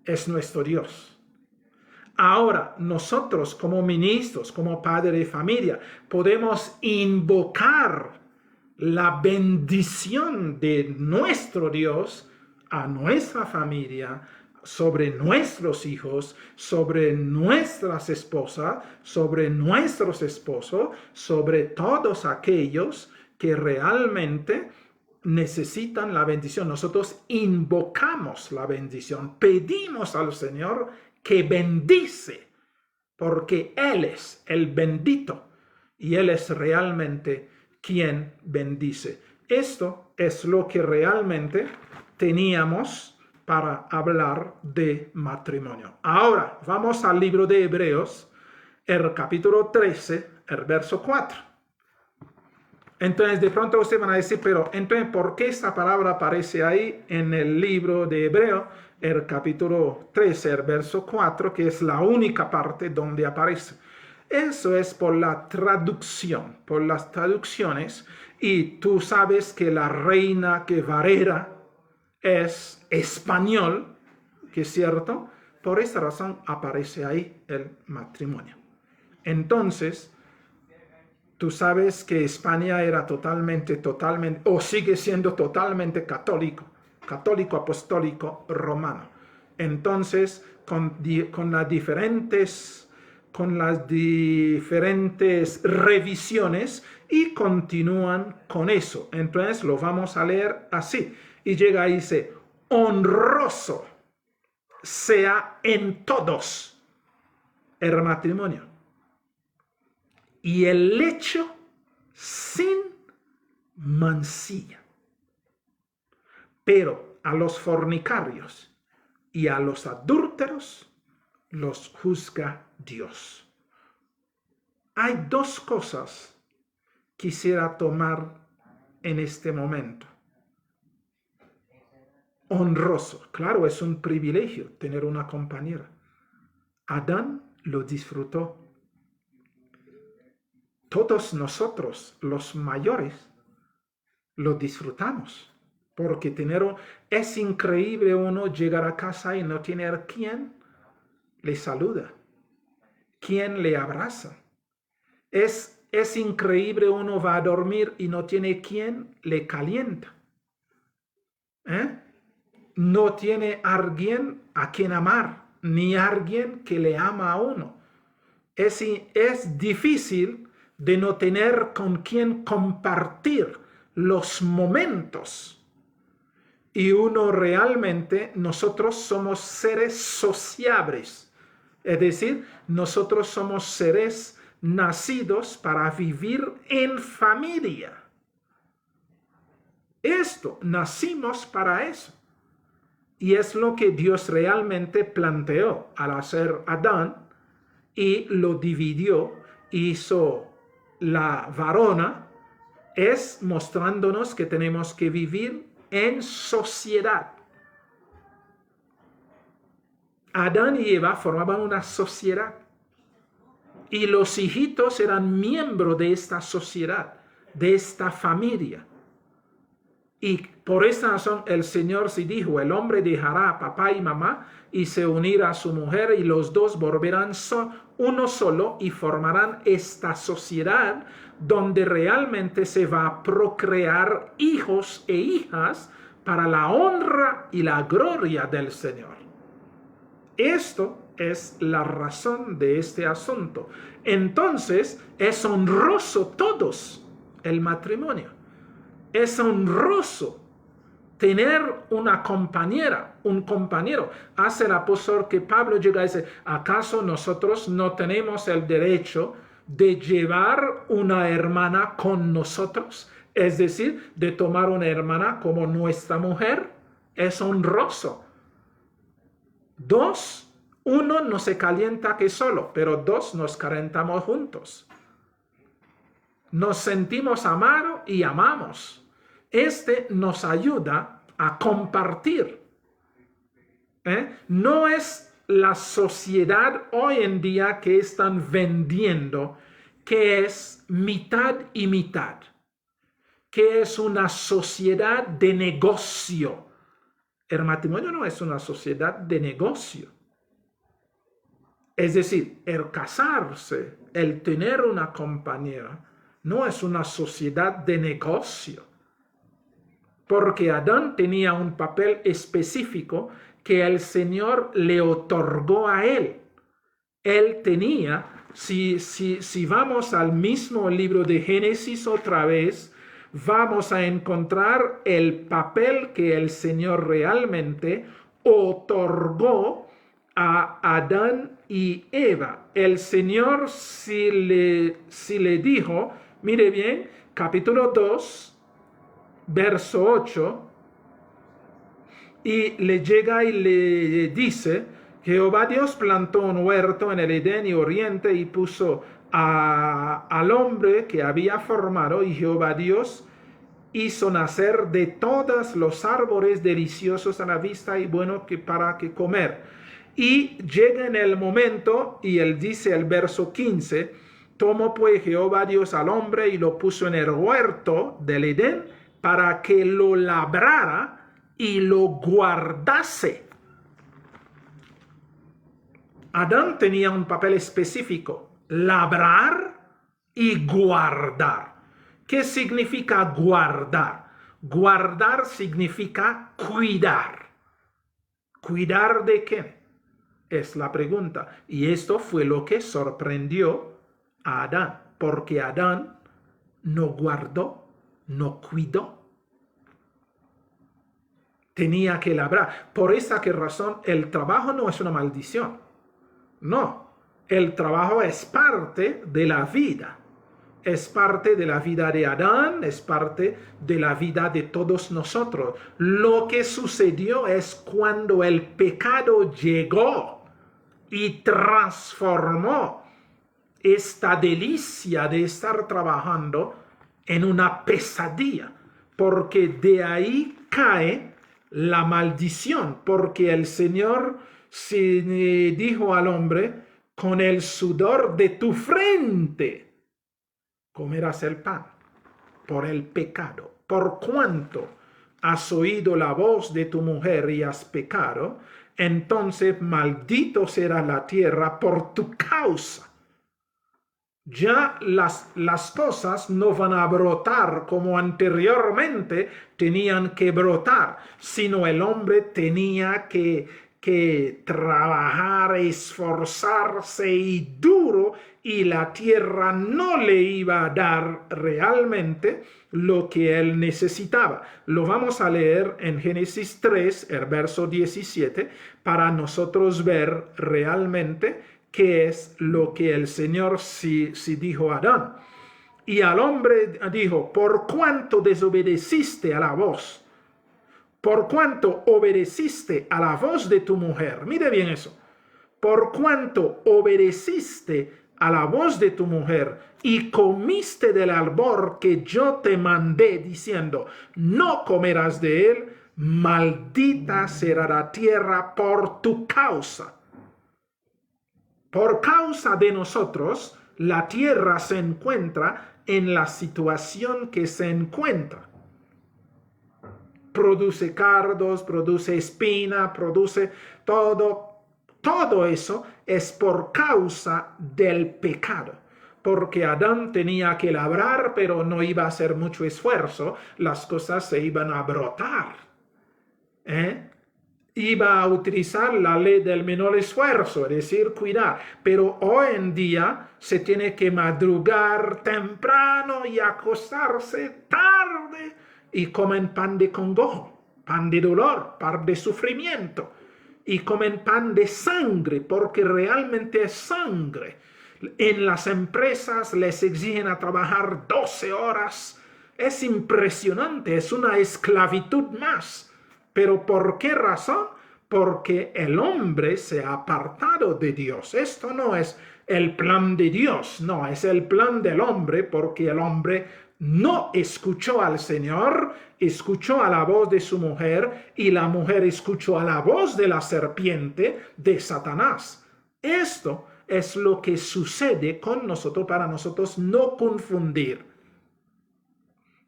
es nuestro Dios. Ahora, nosotros como ministros, como padres de familia, podemos invocar la bendición de nuestro Dios a nuestra familia, sobre nuestros hijos, sobre nuestras esposas, sobre nuestros esposos, sobre todos aquellos que realmente necesitan la bendición. Nosotros invocamos la bendición, pedimos al Señor que bendice, porque Él es el bendito y Él es realmente quien bendice. Esto es lo que realmente teníamos para hablar de matrimonio. Ahora vamos al libro de Hebreos, el capítulo 13, el verso 4. Entonces, de pronto ustedes van a decir, pero entonces, ¿por qué esta palabra aparece ahí en el libro de Hebreo, el capítulo 13, el verso 4, que es la única parte donde aparece? Eso es por la traducción, por las traducciones, y tú sabes que la Reina Valera es español, ¿que es cierto? Por esta razón aparece ahí el matrimonio. Entonces, tú sabes que España era totalmente, o sigue siendo totalmente católico apostólico romano. Entonces, con las diferentes revisiones y continúan con eso. Entonces, lo vamos a leer así. Y llega y dice, honroso sea en todos el matrimonio y el lecho sin mancilla. Pero a los fornicarios y a los adúlteros los juzga Dios. Hay dos cosas que quisiera tomar en este momento. Honroso, claro, es un privilegio tener una compañera. Adán lo disfrutó. Todos nosotros, los mayores, lo disfrutamos. Porque es increíble uno llegar a casa y no tener quien le saluda, quien le abraza. Es increíble uno va a dormir y no tiene quien le calienta. No tiene alguien a quien amar, ni alguien que le ama a uno. Es difícil de no tener con quien compartir los momentos. Y nosotros somos seres sociables. Es decir, nosotros somos seres nacidos para vivir en familia. Nacimos para eso. Y es lo que Dios realmente planteó al hacer Adán y lo dividió, hizo la varona, es mostrándonos que tenemos que vivir en sociedad. Adán y Eva formaban una sociedad y los hijitos eran miembros de esta sociedad, de esta familia. Y por esta razón el Señor sí dijo, el hombre dejará a papá y mamá y se unirá a su mujer y los dos volverán uno solo y formarán esta sociedad donde realmente se va a procrear hijos e hijas para la honra y la gloria del Señor. Esto es la razón de este asunto. Entonces, es honroso todos el matrimonio. Es honroso tener una compañera, un compañero. Hace el apóstol que Pablo llega y dice, ¿acaso nosotros no tenemos el derecho de llevar una hermana con nosotros? Es decir, de tomar una hermana como nuestra mujer. Es honroso. Uno no se calienta que solo, pero dos nos calentamos juntos. Nos sentimos amados y amamos. Nos ayuda a compartir. No es la sociedad hoy en día que están vendiendo, que es mitad y mitad, que es una sociedad de negocio. El matrimonio no es una sociedad de negocio. Es decir, el casarse, el tener una compañera, no es una sociedad de negocio. Porque Adán tenía un papel específico que el Señor le otorgó a él. Él tenía, si vamos al mismo libro de Génesis otra vez, vamos a encontrar el papel que el Señor realmente otorgó a Adán y Eva. El Señor si le dijo, mire bien, capítulo 2, verso 8, y le llega y le dice, Jehová Dios plantó un huerto en el Edén y oriente y puso al hombre que había formado, y Jehová Dios hizo nacer de todos los árboles deliciosos a la vista y bueno para que comer. Y llega en el momento, y él dice el verso 15, tomó pues Jehová Dios al hombre y lo puso en el huerto del Edén para que lo labrara y lo guardase. Adán tenía un papel específico, labrar y guardar. ¿Qué significa guardar? Guardar significa cuidar. ¿Cuidar de qué? Es la pregunta. Y esto fue lo que sorprendió a Adán, porque Adán no guardó, no cuidó. Tenía que labrar. Por esa razón, el trabajo no es una maldición. No, el trabajo es parte de la vida. Es parte de la vida de Adán, es parte de la vida de todos nosotros. Lo que sucedió es cuando el pecado llegó y transformó esta delicia de estar trabajando en una pesadilla, porque de ahí cae la maldición, porque el Señor se dijo al hombre, con el sudor de tu frente comerás el pan, por el pecado. Por cuanto has oído la voz de tu mujer y has pecado, entonces maldito será la tierra por tu causa. Ya las cosas no van a brotar como anteriormente tenían que brotar, sino el hombre tenía que trabajar, esforzarse y duro, y la tierra no le iba a dar realmente lo que él necesitaba. Lo vamos a leer en Génesis 3, el verso 17, para nosotros ver realmente qué es lo que el Señor sí dijo a Adán. Y al hombre dijo, por cuanto desobedeciste a la voz, por cuanto obedeciste a la voz de tu mujer. Mire bien eso. Por cuanto obedeciste a la voz de tu mujer y comiste del árbol que yo te mandé diciendo, no comerás de él, maldita será la tierra por tu causa. Por causa de nosotros, la tierra se encuentra en la situación que se encuentra. Produce cardos, produce espina, produce todo. Todo eso es por causa del pecado. Porque Adán tenía que labrar, pero no iba a hacer mucho esfuerzo. Las cosas se iban a brotar. Iba a utilizar la ley del menor esfuerzo, es decir, cuidar. Pero hoy en día se tiene que madrugar temprano y acostarse tarde y comen pan de congojo, pan de dolor, pan de sufrimiento, y comen pan de sangre porque realmente es sangre. En las empresas les exigen a trabajar 12 horas. Es impresionante, es una esclavitud más. ¿Pero por qué razón? Porque el hombre se ha apartado de Dios. Esto no es el plan de Dios, no, es el plan del hombre, porque el hombre no escuchó al Señor, escuchó a la voz de su mujer, y la mujer escuchó a la voz de la serpiente de Satanás. Esto es lo que sucede con nosotros, para nosotros no confundir.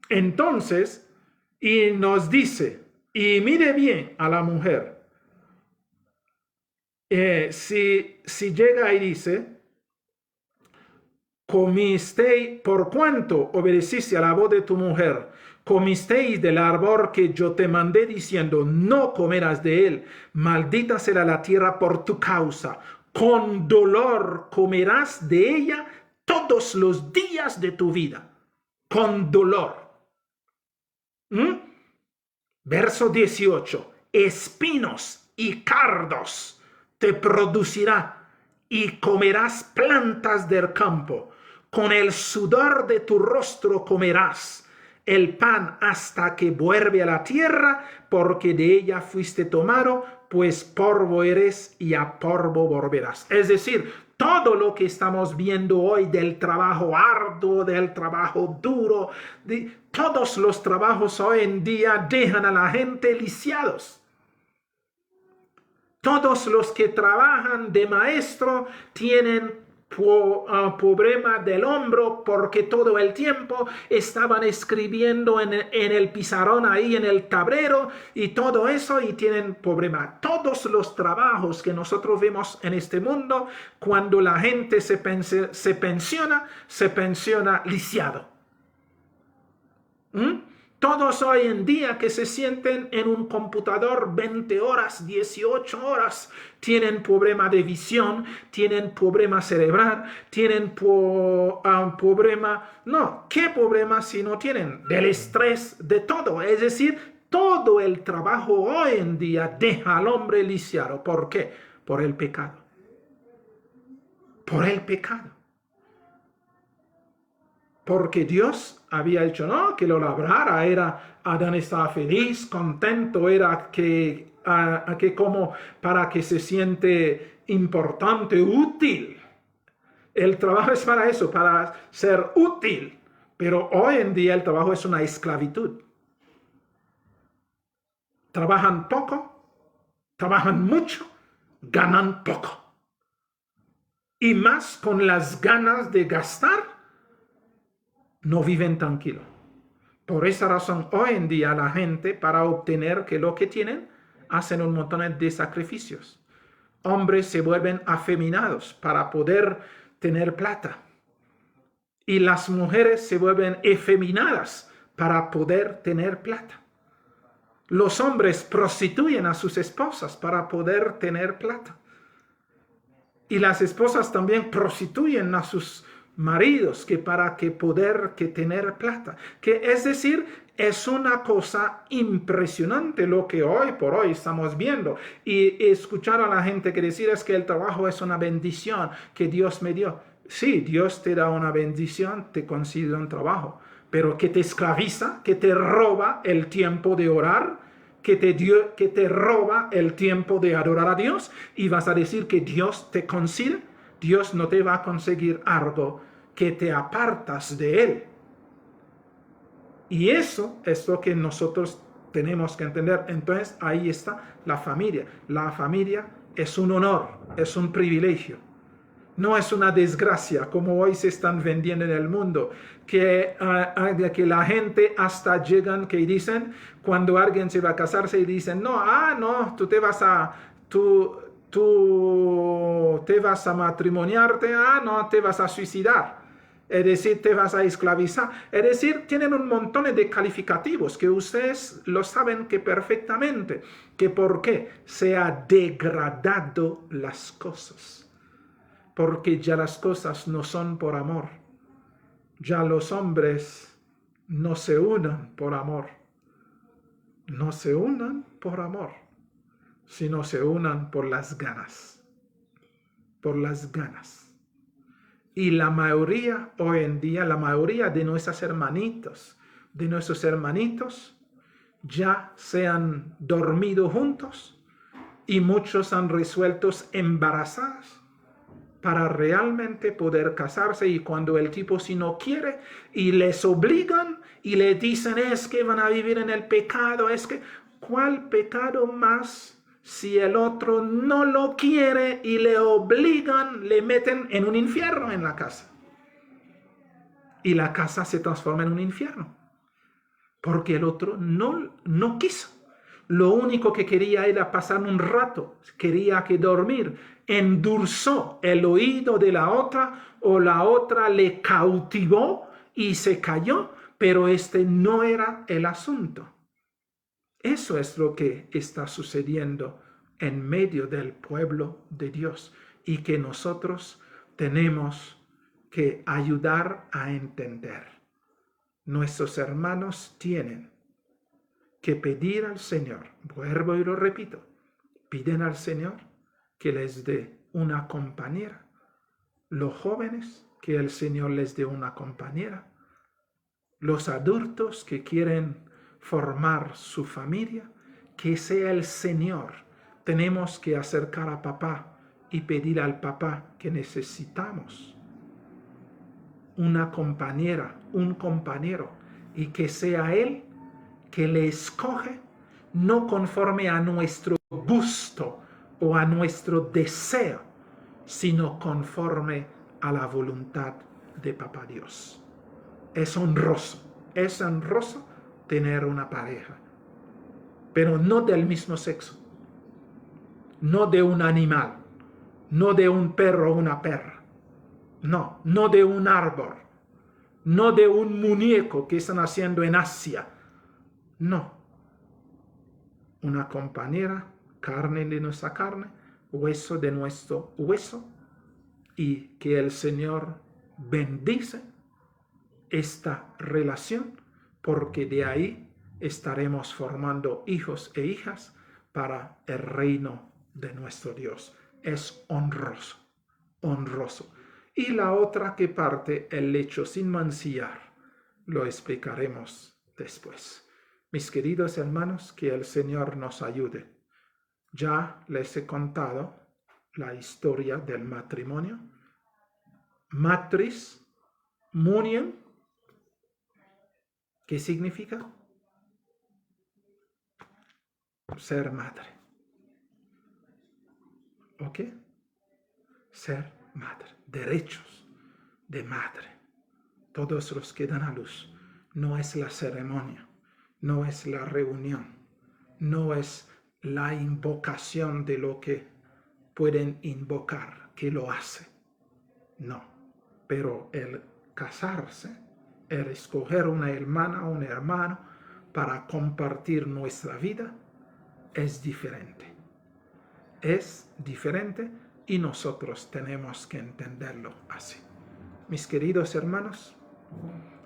Entonces, y nos dice, y mire bien a la mujer, si llega y dice, comisteis, por cuanto obedeciste a la voz de tu mujer, comisteis del árbol que yo te mandé diciendo, no comerás de él, maldita será la tierra por tu causa, con dolor comerás de ella todos los días de tu vida, con dolor. ¿Mm? Verso 18. Espinos y cardos te producirá y comerás plantas del campo. Con el sudor de tu rostro comerás el pan hasta que vuelve a la tierra, porque de ella fuiste tomado, pues polvo eres y a polvo volverás. Es decir, todo lo que estamos viendo hoy del trabajo arduo, del trabajo duro, todos los trabajos hoy en día dejan a la gente lisiados. Todos los que trabajan de maestro tienen problema del hombro porque todo el tiempo estaban escribiendo en el pizarrón ahí en el tablero y todo eso y tienen problema. Todos los trabajos que nosotros vemos en este mundo, cuando la gente se pensiona lisiado. Todos hoy en día que se sienten en un computador 20 horas, 18 horas, tienen problema de visión, tienen problema cerebral, tienen problema... No, ¿qué problema si no tienen? Del estrés, de todo. Es decir, todo el trabajo hoy en día deja al hombre lisiado. ¿Por qué? Por el pecado. Por el pecado. Porque Dios había hecho, no, que lo labrara, Adán estaba feliz, contento, era que como para que se siente importante, útil. El trabajo es para eso, para ser útil. Pero hoy en día el trabajo es una esclavitud. Trabajan poco, trabajan mucho, ganan poco. Y más con las ganas de gastar, no viven tranquilo. Por esa razón, hoy en día la gente, para obtener lo que tienen, hacen un montón de sacrificios. Hombres se vuelven afeminados para poder tener plata. Y las mujeres se vuelven efeminadas para poder tener plata. Los hombres prostituyen a sus esposas para poder tener plata. Y las esposas también prostituyen a sus maridos para poder tener plata. Es decir, es una cosa impresionante lo que hoy por hoy estamos viendo. Y escuchar a la gente que decir es que el trabajo es una bendición que Dios me dio. Sí, Dios te da una bendición, te concede un trabajo, pero que te esclaviza, que te roba el tiempo de orar, que te roba el tiempo de adorar a Dios, y vas a decir que Dios te concede. Dios no te va a conseguir algo que te apartas de Él. Y eso es lo que nosotros tenemos que entender. Entonces ahí está la familia. La familia es un honor, es un privilegio. No es una desgracia como hoy se están vendiendo en el mundo, que la gente hasta llegan que dicen, cuando alguien se va a casarse y dicen, no, tú te vas a matrimoniarte, no, te vas a suicidar. Es decir, te vas a esclavizar. Es decir, tienen un montón de calificativos que ustedes lo saben que perfectamente. Que por qué se ha degradado las cosas. Porque ya las cosas no son por amor. Ya los hombres no se unan por amor. No se unan por amor, sino se unan por las ganas. Por las ganas. Y la mayoría, hoy en día, la mayoría de nuestros hermanitos, ya se han dormido juntos y muchos han resuelto embarazados para realmente poder casarse, y cuando el tipo si no quiere y les obligan y le dicen es que van a vivir en el pecado, es que ¿cuál pecado más si el otro no lo quiere y le obligan, le meten en un infierno en la casa? Y la casa se transforma en un infierno porque el otro no quiso. Lo único que quería era pasar un rato, quería que dormir, endulzó el oído de la otra, o la otra le cautivó y se cayó, pero este no era el asunto. Eso es lo que está sucediendo en medio del pueblo de Dios y que nosotros tenemos que ayudar a entender. Nuestros hermanos tienen que pedir al Señor, vuelvo y lo repito, piden al Señor que les dé una compañera. Los jóvenes, que el Señor les dé una compañera. Los adultos que quieren formar su familia, que sea el Señor. Tenemos que acercar a papá y pedir al papá que necesitamos una compañera, un compañero, y que sea Él que le escoge, no conforme a nuestro gusto o a nuestro deseo, sino conforme a la voluntad de Papá Dios. Es honroso tener una pareja, pero no del mismo sexo, no de un animal, no de un perro o una perra, no de un árbol, no de un muñeco que están haciendo en Asia, no. Una compañera, carne de nuestra carne, hueso de nuestro hueso, y que el Señor bendice esta relación, porque de ahí estaremos formando hijos e hijas para el reino de nuestro Dios. Es honroso, honroso. Y la otra que parte, el lecho sin mancillar, lo explicaremos después. Mis queridos hermanos, que el Señor nos ayude. Ya les he contado la historia del matrimonio. Matris, munium, ¿qué significa? Ser madre. ¿Ok? Ser madre. Derechos de madre. Todos los que dan a luz. No es la ceremonia, no es la reunión, no es la invocación de lo que pueden invocar, que lo hace. No, pero el casarse, el escoger una hermana o un hermano para compartir nuestra vida, es diferente. Es diferente y nosotros tenemos que entenderlo así. Mis queridos hermanos,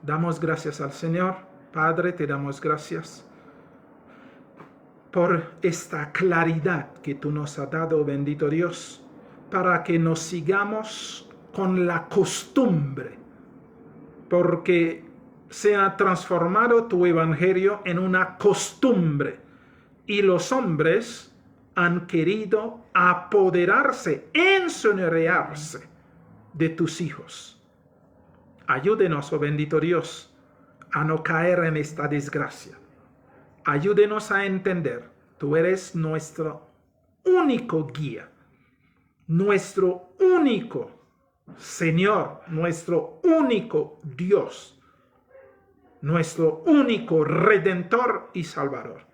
damos gracias al Señor. Padre, te damos gracias por esta claridad que tú nos has dado, bendito Dios, para que nos sigamos con la costumbre, porque se ha transformado tu evangelio en una costumbre y los hombres han querido apoderarse, enseñorearse de tus hijos. Ayúdenos, oh bendito Dios, a no caer en esta desgracia. Ayúdenos a entender, tú eres nuestro único guía, nuestro único Señor, nuestro único Dios, nuestro único Redentor y Salvador.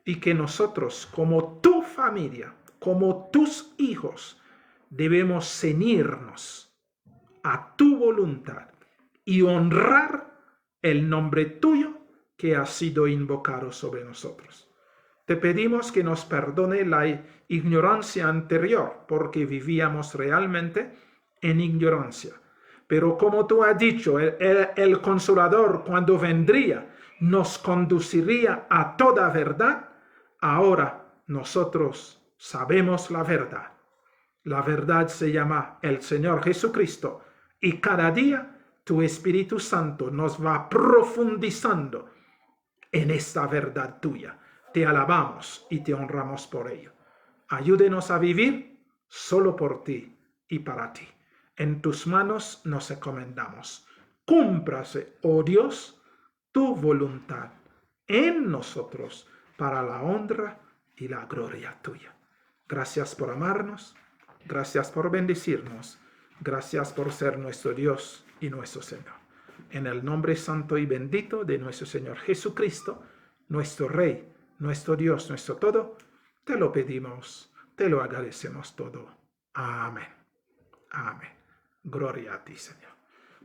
Y que nosotros, como tu familia, como tus hijos, debemos ceñirnos a tu voluntad y honrar el nombre tuyo que ha sido invocado sobre nosotros. Te pedimos que nos perdone la ignorancia anterior, porque vivíamos realmente en ignorancia. Pero como tú has dicho, el Consolador, cuando vendría, nos conduciría a toda verdad. Ahora nosotros sabemos la verdad. La verdad se llama el Señor Jesucristo, y cada día tu Espíritu Santo nos va profundizando en esta verdad tuya. Te alabamos y te honramos por ello. Ayúdenos a vivir solo por ti y para ti. En tus manos nos encomendamos. Cúmprase, oh Dios, tu voluntad en nosotros para la honra y la gloria tuya. Gracias por amarnos, gracias por bendecirnos, gracias por ser nuestro Dios y nuestro Señor. En el nombre santo y bendito de nuestro Señor Jesucristo, nuestro Rey, nuestro Dios, nuestro todo, te lo pedimos, te lo agradecemos todo. Amén. Amén. Gloria a ti, Señor.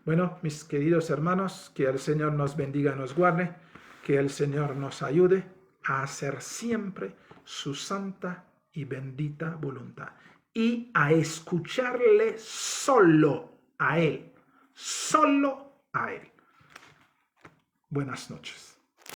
Bueno, mis queridos hermanos, que el Señor nos bendiga y nos guarde, que el Señor nos ayude a hacer siempre su santa y bendita voluntad y a escucharle solo a Él. Solo a Él. Buenas noches.